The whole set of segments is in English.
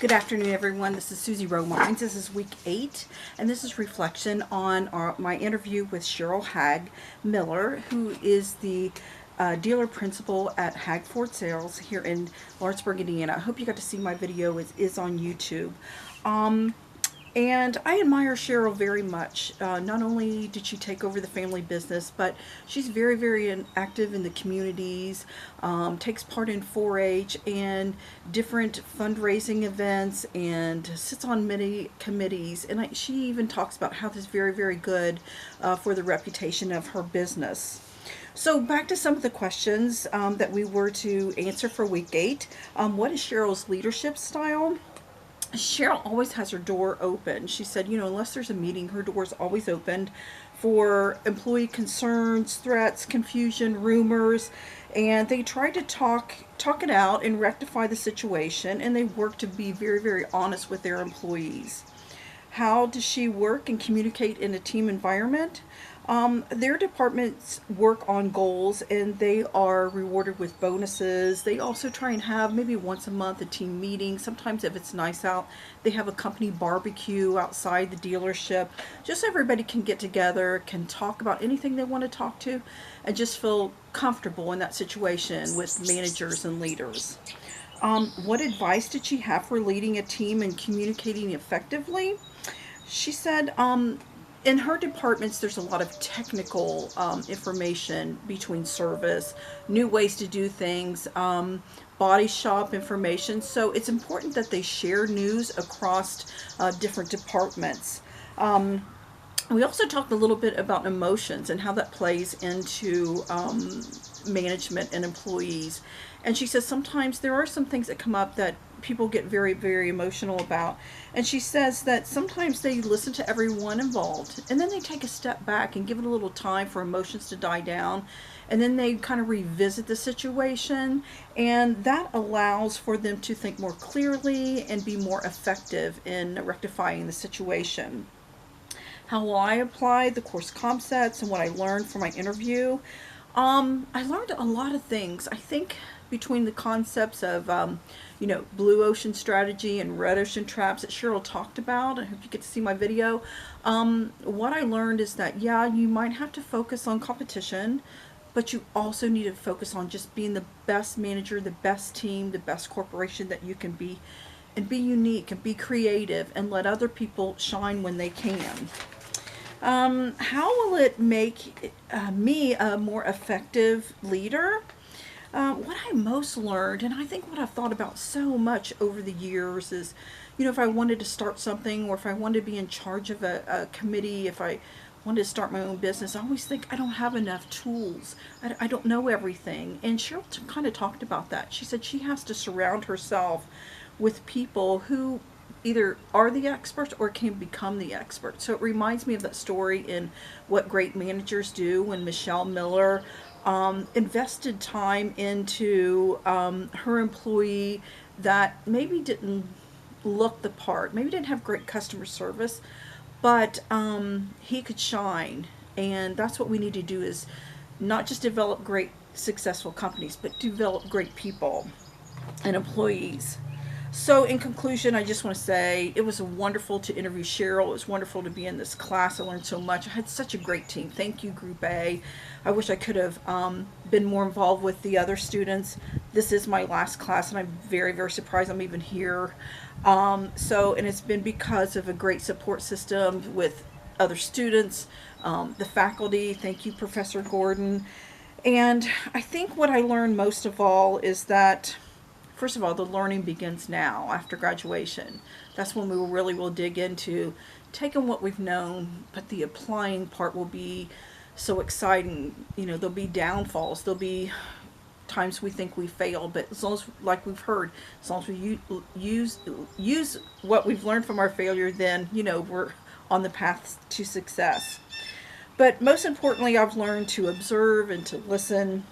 Good afternoon, everyone. This is Susie Romines. This is week 8, and this is reflection on my interview with Cheryl Hag Miller, who is the dealer principal at Hag Ford Sales here in Lawrenceburg, Indiana. I hope you got to see my video. It is on YouTube. And I admire Cheryl very much. Not only did she take over the family business, but she's very, very active in the communities, takes part in 4-H and different fundraising events, and sits on many committees. And she even talks about how this is very, very good for the reputation of her business. So back to some of the questions that we were to answer for week 8. What is Cheryl's leadership style? Cheryl always has her door open. She said, unless there's a meeting, her door is always open for employee concerns, threats, confusion, rumors, and they try to talk it out and rectify the situation, and they work to be very, very honest with their employees. How does she work and communicate in a team environment? Their departments work on goals, and they are rewarded with bonuses. They also try and have maybe once a month a team meeting. Sometimes if it's nice out, they have a company barbecue outside the dealership, just so everybody can get together, can talk about anything they want to talk to, and just feel comfortable in that situation with managers and leaders. What advice did she have for leading a team and communicating effectively? She said, in her departments, there's a lot of technical information between service, new ways to do things, body shop information. So it's important that they share news across different departments. We also talked a little bit about emotions and how that plays into management and employees. And she says sometimes there are some things that come up that people get very, very emotional about. And she says that sometimes they listen to everyone involved, and then they take a step back and give it a little time for emotions to die down, and then they kind of revisit the situation, and that allows for them to think more clearly and be more effective in rectifying the situation. How will I apply the course concepts and what I learned from my interview? I learned a lot of things. I think between the concepts of, blue ocean strategy and red ocean traps that Cheryl talked about, I hope you get to see my video. What I learned is that, you might have to focus on competition, but you also need to focus on just being the best manager, the best team, the best corporation that you can be, and be unique and be creative and let other people shine when they can. How will it make me a more effective leader? What I most learned, and I think what I've thought about so much over the years is, if I wanted to start something, or if I wanted to be in charge of a committee, if I wanted to start my own business, I always think I don't have enough tools. I don't know everything. And Cheryl kind of talked about that. She said she has to surround herself with people who either are the experts or can become the expert. So it reminds me of that story in What Great Managers Do, when Michelle Miller invested time into her employee that maybe didn't look the part, maybe didn't have great customer service, but he could shine. And that's what we need to do, is not just develop great successful companies, but develop great people and employees. So in conclusion, I just want to say it was wonderful to interview Cheryl. It was wonderful to be in this class. I learned so much. I had such a great team. Thank you, Group A. I wish I could have been more involved with the other students. This is my last class, and I'm very, very surprised I'm even here. And it's been because of a great support system with other students, the faculty. Thank you, Professor Gordon. And I think what I learned most of all is that, first of all, the learning begins now after graduation. That's when we really will dig into taking what we've known, but the applying part will be so exciting. There'll be downfalls. There'll be times we think we fail, but as long as, like we've heard, as long as we use what we've learned from our failure, then, we're on the path to success. But most importantly, I've learned to observe and to listen,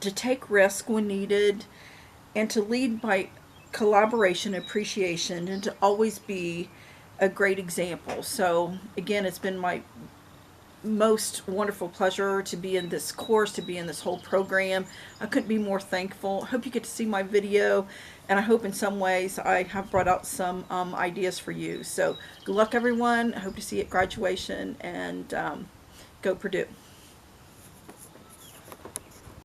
to take risk when needed, and to lead by collaboration, appreciation, and to always be a great example. So again, it's been my most wonderful pleasure to be in this course, to be in this whole program. I couldn't be more thankful. I hope you get to see my video, and I hope in some ways I have brought out some ideas for you. So good luck, everyone. I hope to see you at graduation, and go Purdue.